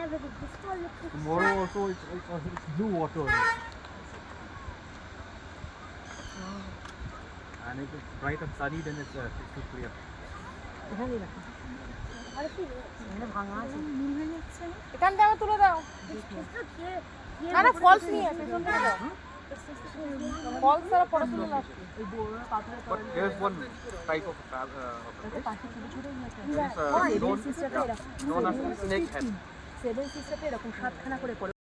Tomorrow also it's blue water. And if it's bright and sunny, then it's crystal clear. এখান থেকে তুলে দাও না না ফলস নিয়ে পেছন থেকে দাও ফলস ছাড়া পরে তুলে দাও But there's one type of known as snake head. Seven সিস্টারটা এরকম সাতখানা করে